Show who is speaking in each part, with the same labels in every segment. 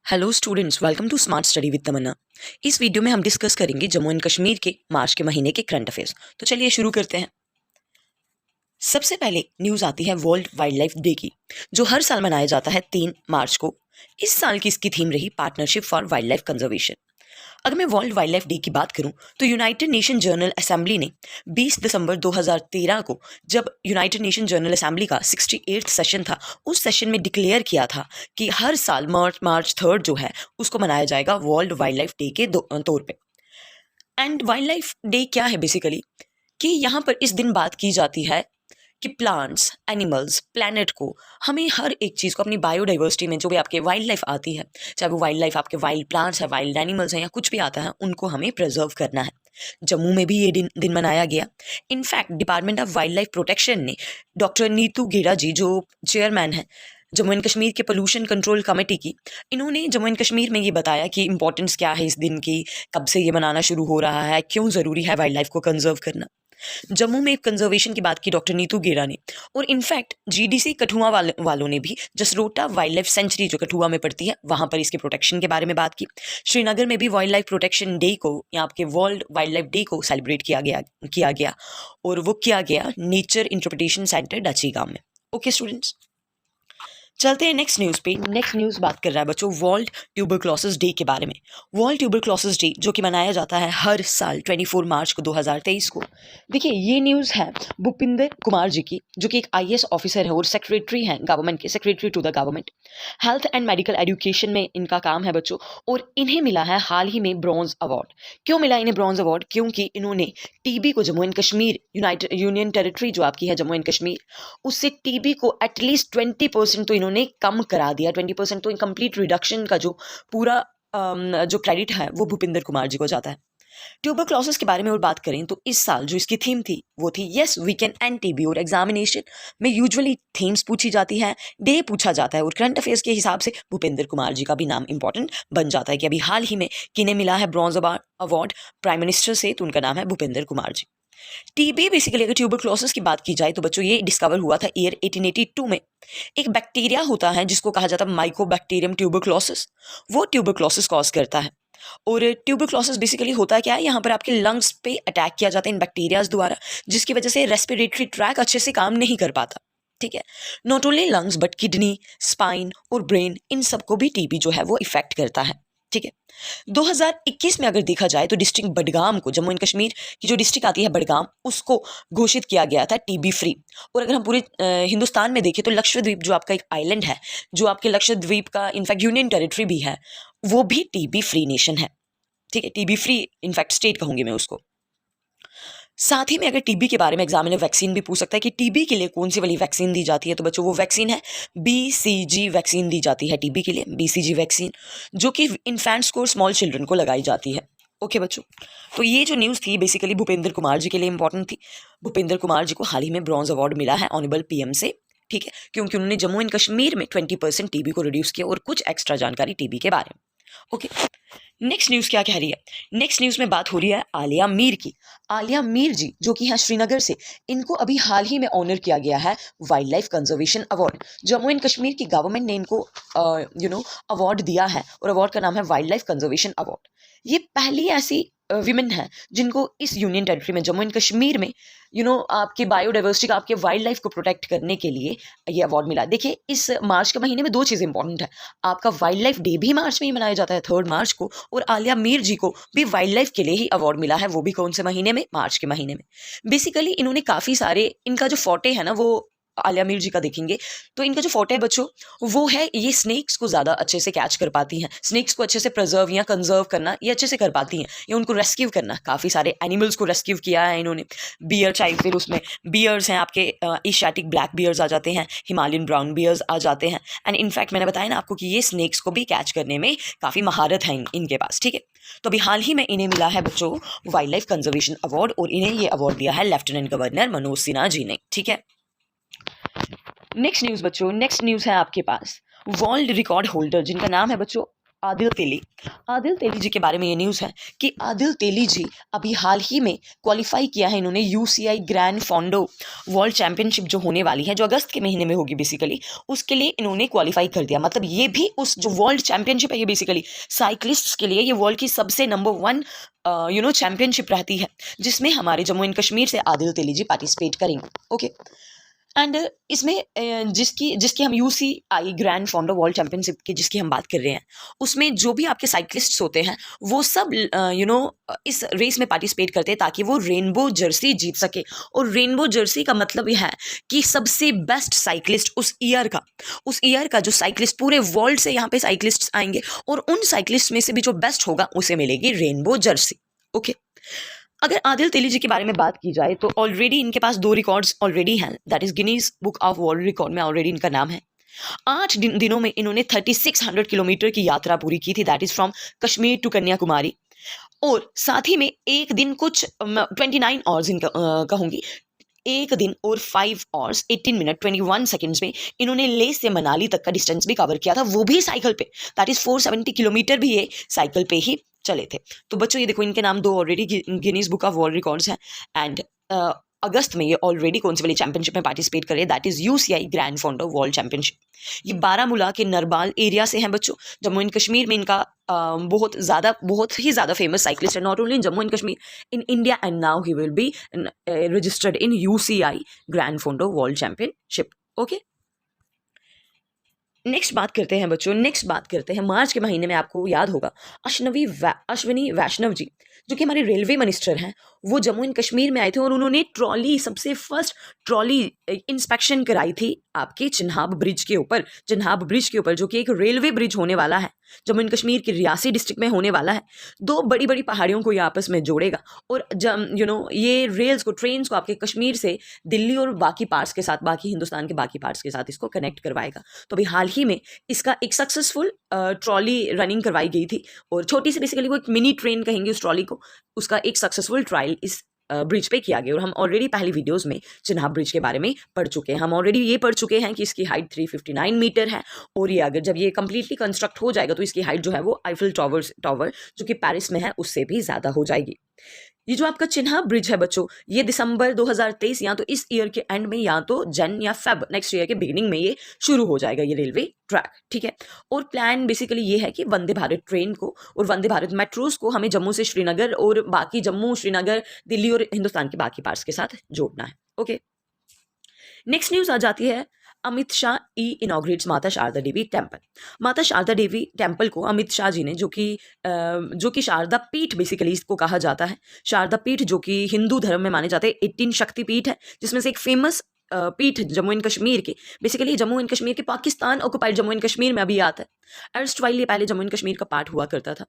Speaker 1: Hello students, welcome to smart study with Tamanna. इस video में हम डिस्कस करेंगे जम्मू एंड कश्मीर के मार्च के महीने के करंट अफेयर्स। तो चलिए शुरू करते हैं। सबसे पहले न्यूज़ आती है वर्ल्ड वाइल्ड लाइफ डे की, जो हर साल मनाया जाता है 3 मार्च को। इस साल की इसकी थीम रही partnership for wild life conservation. अगर मैं वर्ल्ड वाइल्ड लाइफ डे की बात करूं तो यूनाइटेड नेशन जनरल असेंबली ने 20 दिसंबर 2013 को, जब यूनाइटेड नेशन जनरल असेंबली का 68वां सेशन था, उस सेशन में डिक्लेयर किया था कि हर साल मार्च 3 जो है उसको मनाया जाएगा वर्ल्ड वाइल्ड लाइफ डे के तौर पे। एंड वाइल्ड लाइफ डे क्या है बेसिकली, कि यहाँ पर इस दिन बात की जाती है कि प्लांट्स, एनिमल्स, प्लैनेट को, हमें हर एक चीज़ को अपनी बायोडाइवर्सिटी में जो भी आपके वाइल्ड लाइफ आती है, चाहे वो वाइल्ड लाइफ आपके वाइल्ड प्लांट्स है, वाइल्ड एनिमल्स हैं, या कुछ भी आता है, उनको हमें प्रिजर्व करना है। जम्मू में भी ये दिन मनाया गया। In fact department of wild life protection ने डॉक्टर नीतू गेरा जी, जो चेयरमैन है जम्मू एंड कश्मीर के पोल्यूशन कंट्रोल कमेटी की, इन्होंने जम्मू एंड कश्मीर में ये बताया कि इंपॉर्टेंस क्या है इस दिन की, कब से ये मनाना शुरू हो रहा है, क्यों ज़रूरी है वाइल्ड लाइफ को कंजर्व करना। जम्मू में कंजर्वेशन की बात की डॉक्टर नीतू गेरा ने, और इनफैक्ट जीडीसी कठुआ वालों ने भी जसरोटा वाइल्ड लाइफ सेंचुरी जो कठुआ में पड़ती है, वहाँ पर इसके प्रोटेक्शन के बारे में बात की। श्रीनगर में भी वाइल्ड लाइफ प्रोटेक्शन डे को, या आपके वर्ल्ड वाइल्ड लाइफ डे को सेलिब्रेट किया गया और वो किया गया नेचर इंटरप्रिटेशन सेंटर डची गांव में। ओके स्टूडेंट्स, चलते हैं नेक्स्ट न्यूज़ पे। नेक्स्ट न्यूज़ बात कर रहा है बच्चों वर्ल्ड ट्यूबरक्लोसिस डे के बारे में। वर्ल्ड ट्यूबरक्लोसिस डे जो कि मनाया जाता है हर साल 24 मार्च को 2023 को। देखिए, ये न्यूज़ है भूपिंदर कुमार जी की, जो कि एक आईएएस ऑफिसर है और सेक्रेटरी हैं गवर्नमेंट के, secretary to the government. Health and medical education में इनका काम है बच्चों, और इन्हें मिला है हाल ही में ब्रॉन्ज अवार्ड। क्यों मिला इन्हें ब्रॉन्ज अवार्ड? क्योंकि इन्होंने टीबी को, Jammu and Kashmir United union territory जो आपकी है जम्मू एंड कश्मीर, उससे टीबी को एटलीस्ट 20% तो इन्होंने कम करा दिया। 20% तो कंप्लीट रिडक्शन का जो पूरा जो क्रेडिट है वो भूपिंदर कुमार जी को जाता है। ट्यूबरक्लोसिस के बारे में और बात करें तो इस साल जो इसकी थीम थी वो थी yes we can end TB. और एग्जामिनेशन में यूजुअली थीम्स पूछी जाती है, डे पूछा जाता है, और करंट अफेयर्स के हिसाब से भूपेंद्र कुमार जी का भी नाम इंपॉर्टेंट बन जाता है कि अभी हाल ही में किन्हें मिला है ब्रॉन्ज अवार्ड प्राइम मिनिस्टर से, तो उनका नाम है भूपेंद्र कुमार जी। टीबी बेसिकली, अगर ट्यूबरक्लोसिस की बात की जाए तो बच्चों ये डिस्कवर हुआ था ईयर 1882 में। एक बैक्टीरिया होता है जिसको कहा जाता है माइकोबैक्टीरियम ट्यूबरक्लोसिस, वो ट्यूबरक्लोसिस कॉज करता है। और ट्यूबरक्लोसिस बेसिकली होता क्या है, यहाँ पर आपके लंग्स पे अटैक किया जाता है इन बैक्टीरियाज द्वारा, जिसकी वजह से रेस्पिरेटरी ट्रैक अच्छे से काम नहीं कर पाता। ठीक है, not only lungs but kidney, spine और ब्रेन, इन सबको भी टीबी जो है वो इफेक्ट करता है। ठीक है, 2021 में अगर देखा जाए तो डिस्ट्रिक्ट बडगाम को, जम्मू एंड कश्मीर की जो डिस्ट्रिक्ट आती है बडगाम, उसको घोषित किया गया था टीबी फ्री। और अगर हम पूरे हिंदुस्तान में देखें तो लक्षद्वीप जो आपका एक आइलैंड है, जो आपके लक्षद्वीप का इनफैक्ट यूनियन टेरिटरी भी है, वो भी टीबी फ्री नेशन है। ठीक है, टीबी फ्री इनफैक्ट स्टेट कहूंगी मैं उसको। साथ ही में अगर टीबी के बारे में एग्जामिनर वैक्सीन भी पूछ सकता है कि टीबी के लिए कौन सी वाली वैक्सीन दी जाती है, तो बच्चों वो वैक्सीन है बीसीजी वैक्सीन दी जाती है टीबी के लिए, बीसीजी वैक्सीन, जो कि इन्फेंट्स को और स्मॉल चिल्ड्रन को लगाई जाती है। ओके बच्चों, तो ये जो न्यूज़ थी बेसिकली भूपेंद्र कुमार जी के लिए इंपॉर्टेंट थी। भूपेंद्र कुमार जी को हाल ही में ब्रॉन्ज अवार्ड मिला है ऑनरेबल पीएम से। ठीक है, क्योंकि उन्होंने जम्मू एंड कश्मीर में 20% टीबी को रिड्यूस किया, और कुछ एक्स्ट्रा जानकारी टीबी के बारे में। ओके, नेक्स्ट न्यूज़ क्या कह रही है? नेक्स्ट न्यूज़ में बात हो रही है आलिया मीर की। आलिया मीर जी जो कि हैं श्रीनगर से, इनको अभी हाल ही में ऑनर किया गया है wild life conservation award. Jammu and Kashmir की गवर्नमेंट ने इनको अवार्ड दिया है, और अवार्ड का नाम है वाइल्ड लाइफ कंजर्वेशन अवार्ड। ये पहली ऐसी विमेन है जिनको इस यूनियन टेरिटरी में, जम्मू एंड कश्मीर में, आपकी बायोडाइवर्सिटी का, आपके वाइल्ड लाइफ को प्रोटेक्ट करने के लिए ये अवार्ड मिला। देखिए, इस मार्च के महीने में 2 चीज़ें इंपॉर्टेंट है। आपका वाइल्ड लाइफ डे भी मार्च में ही मनाया जाता है 3 मार्च को, और आलिया मीर जी को भी वाइल्ड लाइफ के लिए ही अवार्ड मिला है, वो भी कौन से महीने में? मार्च के महीने में। बेसिकली इन्होंने काफ़ी सारे, इनका जो फोटे है ना, वो आलिया मीर जी का देखेंगे तो इनका जो फोटे है बच्चों, वो है ये स्नेक्स को ज़्यादा अच्छे से कैच कर पाती हैं, स्नेक्स को अच्छे से प्रिजर्व या कंजर्व करना ये अच्छे से कर पाती हैं, या उनको रेस्क्यू करना। काफ़ी सारे एनिमल्स को रेस्क्यू किया है इन्होंने। बियर चाहिए, फिर उसमें बियर्स हैं आपके, एशियाटिक ब्लैक बियर्स आ जाते हैं, हिमालयन ब्राउन बियर्स आ जाते हैं, एंड इनफैक्ट मैंने बताया ना आपको कि ये स्नेक्स को भी कैच करने में काफ़ी महारत है इनके पास। ठीक है, तो अभी हाल ही में इन्हें मिला है बच्चों वाइल्ड लाइफ कंजर्वेशन अवार्ड, और इन्हें ये अवार्ड दिया है लेफ्टिनेंट गवर्नर मनोज सिन्हा जी ने। ठीक है, नेक्स्ट न्यूज़ बच्चों, नेक्स्ट न्यूज़ है आपके पास वर्ल्ड रिकॉर्ड होल्डर, जिनका नाम है बच्चों आदिल तेली जी के बारे में ये न्यूज़ है कि आदिल तेली जी अभी हाल ही में क्वालिफाई किया है इन्होंने UCI gran fondo world championship जो होने वाली है, जो अगस्त के महीने में होगी बेसिकली, उसके लिए इन्होंने क्वालिफाई कर दिया। मतलब ये भी उस जो वर्ल्ड चैंपियनशिप है, ये बेसिकली साइक्लिस्ट्स के लिए ये वर्ल्ड की सबसे नंबर 1 चैंपियनशिप रहती है, जिसमें हमारे जम्मू एंड कश्मीर से आदिल तेली जी पार्टिसिपेट करेंगे। ओके, एंड इसमें जिसकी हम UCI gran fondo world championship की जिसकी हम बात कर रहे हैं, उसमें जो भी आपके साइक्लिस्ट्स होते हैं वो सब इस रेस में पार्टिसिपेट करते हैं ताकि वो रेनबो जर्सी जीत सके। और रेनबो जर्सी का मतलब यह है कि सबसे बेस्ट साइक्लिस्ट उस ईयर का जो साइक्लिस्ट पूरे वर्ल्ड से यहाँ पे साइक्लिस्ट्स आएंगे और उन साइक्लिस्ट में से भी जो बेस्ट होगा उसे मिलेगी रेनबो जर्सी। ओके, अगर आदिल तेली जी के बारे में बात की जाए तो ऑलरेडी इनके पास 2 रिकॉर्ड्स ऑलरेडी हैं, that is Guinness book of world record में ऑलरेडी इनका नाम है। 8 दिनों में इन्होंने 3600 किलोमीटर की यात्रा पूरी की थी, that is from Kashmir to Kanyakumari. और साथ ही में एक दिन कुछ 29 आवर्स इनका कहूँगी, एक दिन और 5 आवर्स 18 मिनट 21 सेकंड्स में इन्होंने लेह से मनाली तक का डिस्टेंस भी कवर किया था, वो भी साइकिल पे, दैट इज 470 किलोमीटर भी ये साइकिल पे ही चले थे। तो बच्चों ये देखो इनके नाम 2 already Guinness book of world records हैं। एंड अगस्त में ये ऑलरेडी कौन सी वाली चैंपियनशिप में पार्टिसिपेट करे, that is UCI gran fondo world championship. ये बारामूला के नरबाल एरिया से हैं बच्चों। जम्मू एंड कश्मीर में इनका बहुत ही ज़्यादा फेमस साइक्लिस्ट है, not only in Jammu and Kashmir, in India, and now he will be registered in UCI gran fondo world championship. Okay, next बात करते हैं बच्चों, मार्च के महीने में आपको याद होगा अश्विनी वैष्णव जी, जो कि हमारे रेलवे मिनिस्टर हैं, वो जम्मू एंड कश्मीर में आए थे और उन्होंने सबसे फर्स्ट ट्रॉली इंस्पेक्शन कराई थी आपके चिन्हाब ब्रिज के ऊपर, जो कि एक रेलवे ब्रिज होने वाला है, जम्मू एंड कश्मीर के रियासी डिस्ट्रिक्ट में होने वाला है। 2 बड़ी बड़ी पहाड़ियों को ये आपस में जोड़ेगा और ये रेल्स को, ट्रेन्स को आपके कश्मीर से दिल्ली और बाकी पार्ट्स के साथ, बाकी हिंदुस्तान के बाकी पार्ट्स के साथ इसको कनेक्ट करवाएगा। तो अभी हाल ही में इसका एक सक्सेसफुल ट्रॉली रनिंग करवाई गई थी और छोटी सी बेसिकली वो एक मिनी ट्रेन कहेंगे उस ट्रॉली को, उसका एक सक्सेसफुल ट्रायल इस ब्रिज पे किया गया। और हम ऑलरेडी पहली वीडियोस में चिन्हाब ब्रिज के बारे में पढ़ चुके हैं, हम ऑलरेडी ये पढ़ चुके हैं कि इसकी हाइट 359 मीटर है और ये अगर जब ये कंप्लीटली कंस्ट्रक्ट हो जाएगा तो इसकी हाइट जो है वो आईफिल टावर जो कि पेरिस में है उससे भी ज़्यादा हो जाएगी। ये जो आपका चिन्हाब ब्रिज है बच्चों, ये दिसंबर 2023 या तो इस ईयर के एंड में या तो जन या फेब नेक्स्ट ईयर के बिगिनिंग में ये शुरू हो जाएगा, ये रेलवे ट्रैक, ठीक है। और प्लान बेसिकली ये है कि वंदे भारत ट्रेन को और वंदे भारत मेट्रोस को हमें जम्मू से श्रीनगर और बाकी जम्मू, श्रीनगर, दिल्ली और हिंदुस्तान के बाकी पार्ट्स के साथ जोड़ना है। ओके, नेक्स्ट न्यूज़ आ जाती है अमित शाह इनॉग्रेट्स माता शारदा देवी टेम्पल। माता शारदा देवी टेम्पल को अमित शाह जी ने, जो कि शारदा पीठ बेसिकली इसको कहा जाता है, शारदा पीठ जो कि हिंदू धर्म में माने जाते हैं 18 शक्ति पीठ है, जिसमें से एक फेमस पीठ जम्मू एंड कश्मीर के, बेसिकली जम्मू एंड कश्मीर के पाकिस्तान ऑक्युपाइड जम्मू एंड कश्मीर में अभी आता है। अर्स्टवाइल ये पहले जम्मू एंड कश्मीर का पार्ट हुआ करता था,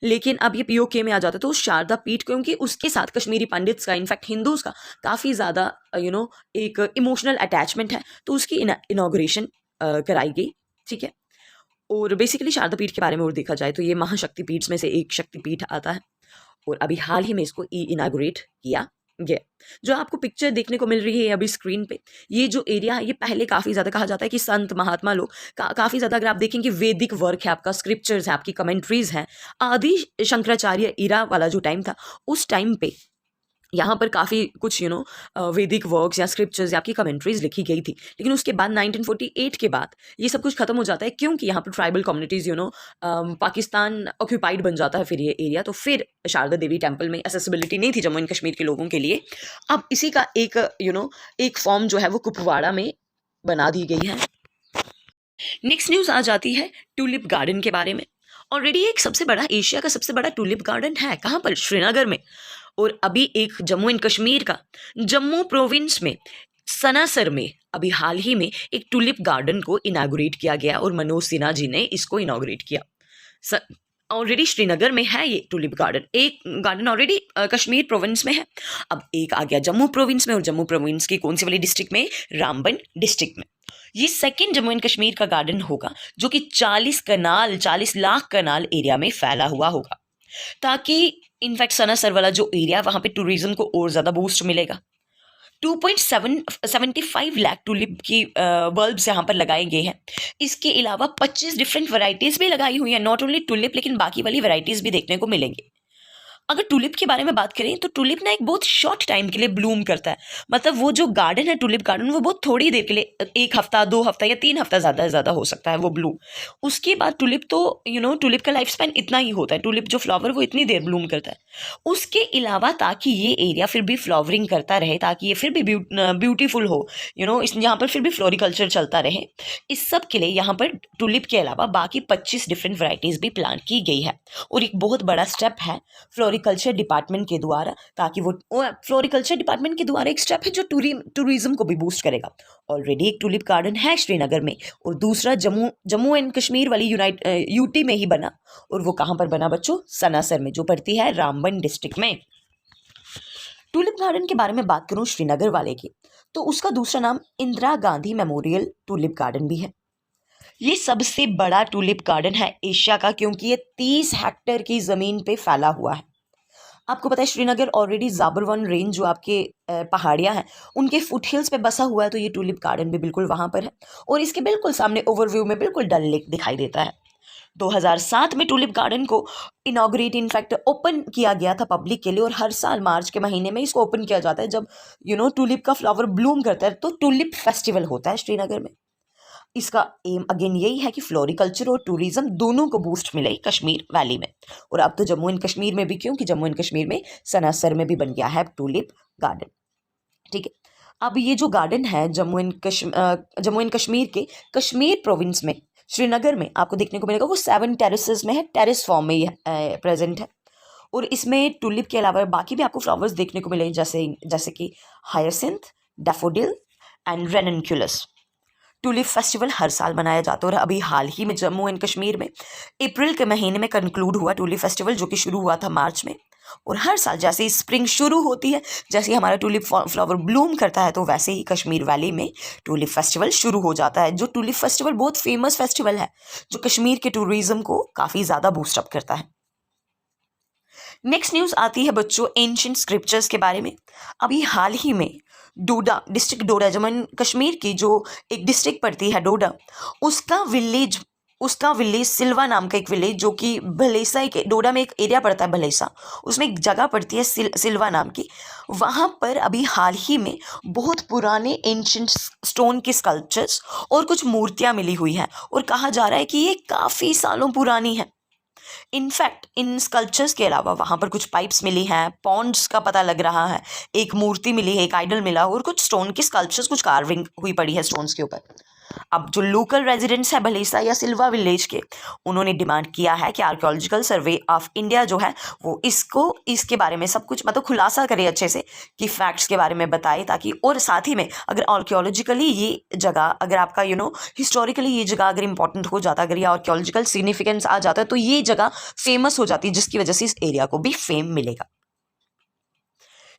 Speaker 1: लेकिन अब ये पीओके में आ जाता है। तो शारदा पीठ, क्योंकि उसके साथ कश्मीरी पंडित्स का, इनफैक्ट हिंदूज का काफ़ी ज़्यादा एक इमोशनल अटैचमेंट है, तो उसकी इनॉग्रेशन कराई गई, ठीक है। और बेसिकली शारदा पीठ के बारे में और देखा जाए तो ये महाशक्ति पीठ में से एक शक्तिपीठ आता है और अभी हाल ही में इसको इनागुरेट किया गया। जो आपको पिक्चर देखने को मिल रही है अभी स्क्रीन पे, ये जो एरिया है ये पहले काफ़ी ज़्यादा कहा जाता है कि संत महात्मा लोग काफ़ी ज़्यादा, अगर आप देखेंगे वैदिक वर्क है आपका, स्क्रिप्चर्स है आपकी, कमेंट्रीज हैं, आदि शंकराचार्य इरा वाला जो टाइम था उस टाइम पे यहाँ पर काफ़ी कुछ वैदिक वर्क्स या स्क्रिप्चर्स या आपकी कमेंट्रीज लिखी गई थी। लेकिन उसके बाद 1948 के बाद ये सब कुछ खत्म हो जाता है, क्योंकि यहाँ पर ट्राइबल कम्युनिटीज़ पाकिस्तान ऑक्यूपाइड बन जाता है फिर ये एरिया, तो फिर शारदा देवी टेम्पल में एक्सेसिबिलिटी नहीं थी जम्मू एंड कश्मीर के लोगों के लिए। अब इसी का एक एक फॉर्म जो है वो कुपवाड़ा में बना दी गई है। नेक्स्ट न्यूज़ आ जाती है टूलिप गार्डन के बारे में। ऑलरेडी एक सबसे बड़ा, एशिया का सबसे बड़ा टूलिप गार्डन है, कहाँ पर? श्रीनगर में। और अभी एक जम्मू एंड कश्मीर का, जम्मू प्रोविंस में सनासर में अभी हाल ही में एक टूलिप गार्डन को इनागुरेट किया गया और मनोज सिन्हा जी ने इसको इनागुरेट किया। ऑलरेडी श्रीनगर में है ये टूलिप गार्डन, एक गार्डन ऑलरेडी कश्मीर प्रोविंस में है, अब एक आ गया जम्मू प्रोविंस में, और जम्मू प्रोविंस की कौन सी वाली डिस्ट्रिक्ट में? रामबन डिस्ट्रिक्ट में। ये सेकेंड जम्मू एंड कश्मीर का गार्डन होगा जो कि 40 लाख कनाल एरिया में फैला हुआ होगा, ताकि इनफैक्ट सनासर वाला जो एरिया वहाँ पे टूरिज्म को और ज़्यादा बूस्ट मिलेगा। 2.75 लाख टूलिप की बल्ब्स यहाँ पर लगाए गए हैं। इसके अलावा 25 डिफरेंट वैरायटीज़ भी लगाई हुई हैं, नॉट ओनली टूलिप लेकिन बाकी वाली वैरायटीज़ भी देखने को मिलेंगी। अगर टूलिप के बारे में बात करें तो टूलिप ना एक बहुत शॉर्ट टाइम के लिए ब्लूम करता है। मतलब वो जो गार्डन है टूलिप गार्डन, वो बहुत थोड़ी देर के लिए, 1 हफ्ता 2 हफ्ता या 3 हफ्ता ज़्यादा से ज़्यादा हो सकता है वो ब्लूम। उसके बाद टूलिप तो टूलिप का लाइफ स्पैन इतना ही होता है। टूलिप जो फ्लावर वो इतनी देर ब्लूम करता है। उसके अलावा ताकि ये एरिया फिर भी फ्लावरिंग करता रहे, ताकि ये फिर भी ब्यूटीफुल हो, इस यहाँ पर फिर भी फ्लोरिकल्चर चलता रहे, इस सब के लिए यहाँ पर टूलिप के अलावा बाकी 25 डिफरेंट वैरायटीज़ भी प्लांट की गई है। और एक बहुत बड़ा स्टेप है फ्लोरिकल्चर डिपार्टमेंट के द्वारा, ताकि वो फ्लोरिकल्चर डिपार्टमेंट के द्वारा एक स्टेप है जो टूरिज्म को भी बूस्ट करेगा। ऑलरेडी एक टूलिप गार्डन है श्रीनगर में, और दूसरा जम्मू एंड कश्मीर वाली यूटी में ही बना। और वो कहाँ पर बना बच्चों? सनासर में, जो पड़ती है रामबन डिस्ट्रिक्ट में। टूलिप गार्डन के बारे में बात करूं श्रीनगर वाले की, तो उसका दूसरा नाम Indira Gandhi memorial tulip garden भी है। ये सबसे बड़ा टूलिप गार्डन है एशिया का, क्योंकि ये 30 हेक्टेयर की ज़मीन पे फैला हुआ है। आपको पता है श्रीनगर ऑलरेडी ज़ाबरवन रेंज जो आपके पहाड़ियाँ हैं उनके फुट हिल्स पे बसा हुआ है, तो ये टूलिप गार्डन भी बिल्कुल वहाँ पर है। और इसके बिल्कुल सामने ओवरव्यू में बिल्कुल डल लेक दिखाई देता है। 2007 में टूलिप गार्डन को इनॉग्रेट इनफैक्ट ओपन किया गया था पब्लिक के लिए, और हर साल मार्च के महीने में इसको ओपन किया जाता है। जब टूलिप का फ्लावर ब्लूम करता है तो टूलिप फेस्टिवल होता है श्रीनगर में। इसका एम अगेन यही है कि फ्लोरिकल्चर और टूरिज्म दोनों को बूस्ट मिले कश्मीर वैली में। और अब तो जम्मू एंड कश्मीर में भी, क्योंकि जम्मू एंड कश्मीर में सनासर में भी बन गया है टूलिप गार्डन। ठीक है, अब ये जो गार्डन है जम्मू एंड कश्मीर के कश्मीर प्रोविंस में श्रीनगर में आपको देखने को मिलेगा। वो 7 टेरेसेस में है, टेरेस फॉर्म में ही प्रेजेंट है। और इसमें टूलिप के अलावा बाकी भी आपको फ्लावर्स देखने को मिलेंगे, जैसे कि hyacinth, daffodil and ranunculus. Tulip festival हर साल मनाया जाता है, और अभी हाल ही में जम्मू एंड कश्मीर में अप्रैल के महीने में कंक्लूड हुआ टूलिप फेस्टिवल, जो कि शुरू हुआ था मार्च में। और हर साल जैसे ही स्प्रिंग शुरू होती है, जैसे ही हमारा टूलिप फ्लावर ब्लूम करता है, तो वैसे ही कश्मीर वैली में टूलिप फेस्टिवल शुरू हो जाता है। जो टूलिप फेस्टिवल बहुत फेमस फेस्टिवल है, जो कश्मीर के टूरिज्म को काफ़ी ज़्यादा बूस्टअप करता है। नेक्स्ट न्यूज़ आती है बच्चों एंशिएंट स्क्रिप्चर्स के बारे में। अभी हाल ही में डोडा डिस्ट्रिक्ट, डोडा जम्मू एंड कश्मीर की जो एक डिस्ट्रिक्ट पड़ती है डोडा, उसका विलेज सिल्वा नाम का एक विलेज, जो कि भलेसा के डोडा में एक एरिया पड़ता है भलेसा, उसमें एक जगह पड़ती है सिल्वा नाम की। वहाँ पर अभी हाल ही में बहुत पुराने एंशिएंट स्टोन के स्कल्पचर्स और कुछ मूर्तियाँ मिली हुई हैं, और कहा जा रहा है कि ये काफ़ी सालों पुरानी है। इनफैक्ट इन स्कल्पचर्स के अलावा वहाँ पर कुछ पाइप्स मिली हैं, पॉन्ड्स का पता लग रहा है, एक मूर्ति मिली है, एक आइडल मिला, और कुछ स्टोन के स्कल्पचर्स, कुछ कार्विंग हुई पड़ी है स्टोन्स के ऊपर। अब जो लोकल रेजिडेंट्स है भलेसा या सिल्वा विलेज के, उन्होंने डिमांड किया है कि आर्कियोलॉजिकल सर्वे ऑफ इंडिया जो है वो इसके बारे में सब कुछ मतलब खुलासा करे अच्छे से, कि फैक्ट्स के बारे में बताए, ताकि और साथ ही में अगर आर्कियोलॉजिकली ये जगह, अगर आपका हिस्टोरिकली ये जगह अगर इंपॉर्टेंट हो जाता, अगर ये आर्कियोलॉजिकल सिग्निफिकेंस आ जाता है, तो ये जगह फेमस हो जाती है, जिसकी वजह से इस एरिया को भी फेम मिलेगा।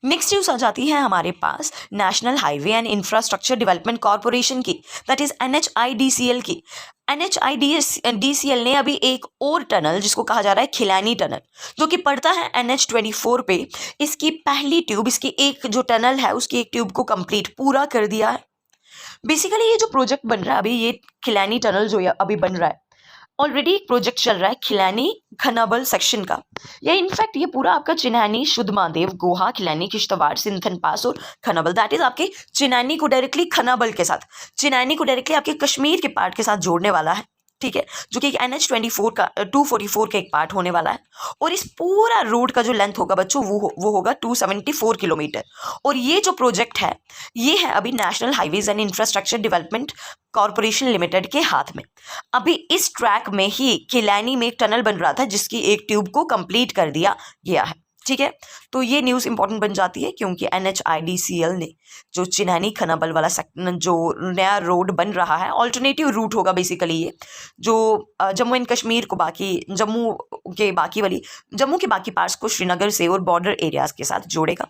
Speaker 1: नेक्स्ट न्यूज़ आ जाती है हमारे पास national highway and infrastructure development corporation की, दैट इज NHIDCL की। NHIDCL ने अभी एक और टनल, जिसको कहा जा रहा है खिलानी टनल, जो कि पड़ता है NH24 पे, इसकी पहली ट्यूब, इसकी एक जो टनल है उसकी एक ट्यूब को कंप्लीट पूरा कर दिया है। बेसिकली ये जो प्रोजेक्ट बन रहा है अभी, ये खिलानी टनल जो अभी बन रहा है, ऑलरेडी एक प्रोजेक्ट चल रहा है खिलानी खनाबल सेक्शन का। या इनफैक्ट ये पूरा आपका चिन्हानी, शुद्ध महादेव, गोहा, खिलानी, किश्तवाड़, सिंथन पास और खनाबल, दैट इज आपके चिन्हानी को डायरेक्टली खनाबल के साथ, चिन्हानी को डायरेक्टली आपके कश्मीर के पार्ट के साथ जोड़ने वाला है। ठीक है, जो कि NH24 का 244 का एक पार्ट होने वाला है। और इस पूरा रोड का जो लेंथ होगा बच्चों वो होगा 274 किलोमीटर। और ये जो प्रोजेक्ट है ये है अभी national highways and infrastructure development corporation limited के हाथ में। अभी इस ट्रैक में ही खिलानी में एक टनल बन रहा था, जिसकी एक ट्यूब को कंप्लीट कर दिया गया है। ठीक है, तो ये न्यूज़ इंपॉर्टेंट बन जाती है, क्योंकि NHIDCL ने जो चिन्हानी खनाबल वाला जो नया रोड बन रहा है, ऑल्टरनेटिव रूट होगा बेसिकली ये, जो जम्मू एंड कश्मीर को जम्मू के बाकी पार्ट्स को श्रीनगर से और बॉर्डर एरियाज के साथ जोड़ेगा।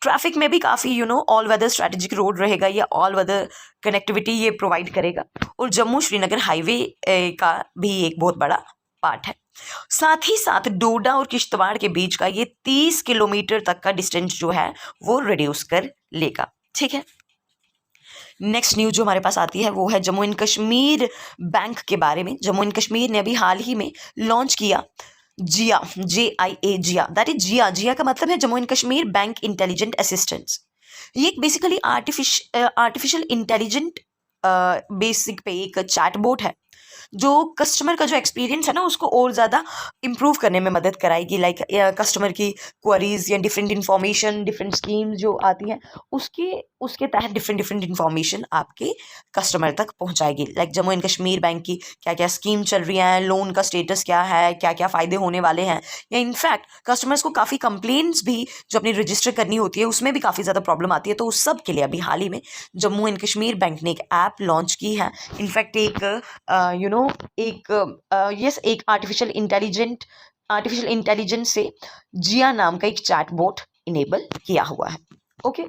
Speaker 1: ट्रैफिक में भी काफ़ी ऑल वेदर स्ट्रैटेजिक रोड रहेगा, ये ऑल वेदर कनेक्टिविटी ये प्रोवाइड करेगा। और जम्मू श्रीनगर हाईवे का भी एक बहुत बड़ा पार्ट है। साथ ही साथ डोडा और किश्तवाड़ के बीच का ये 30 किलोमीटर तक का डिस्टेंस जो है वो रिड्यूस कर लेगा। ठीक है। नेक्स्ट न्यूज़ जो हमारे पास आती है वो है जम्मू एंड कश्मीर बैंक के बारे में। जम्मू एंड कश्मीर ने अभी हाल ही में लॉन्च किया जिया, JIA, जिया, दैट इज जिया। जिया का मतलब है Jammu and Kashmir bank intelligent assistance. ये एक बेसिकली आर्टिफिशियल इंटेलिजेंट बेसिक पे एक चैटबॉट है जो कस्टमर का जो एक्सपीरियंस है ना उसको और ज़्यादा इम्प्रूव करने में मदद कराएगी। लाइक कस्टमर की क्वेरीज या डिफरेंट इन्फॉर्मेशन, डिफरेंट स्कीम्स जो आती हैं उसके उसके तहत डिफरेंट डिफरेंट इन्फॉर्मेशन आपके कस्टमर तक पहुंचाएगी। Like Jammu and Kashmir bank की क्या क्या स्कीम चल रही हैं, लोन का स्टेटस क्या है, क्या क्या फ़ायदे होने वाले हैं, या इनफैक्ट कस्टमर्स को काफ़ी कंप्लेंट्स भी जो अपनी रजिस्टर करनी होती है उसमें भी काफ़ी ज़्यादा प्रॉब्लम आती है। तो उस सब के लिए अभी हाल ही में जम्मू एंड कश्मीर बैंक ने एक ऐप लॉन्च की है। इनफैक्ट एक आर्टिफिशियल इंटेलिजेंस से जिया नाम का एक चैटबॉट इनेबल किया हुआ है। ओके,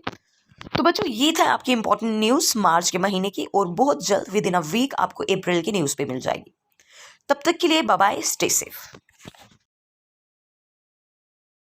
Speaker 1: तो बच्चों ये था आपकी इंपॉर्टेंट न्यूज़ मार्च के महीने की, और बहुत जल्द विद इन अ वीक आपको अप्रैल की न्यूज़ पे मिल जाएगी। तब तक के लिए बाय बाय, स्टे सेफ।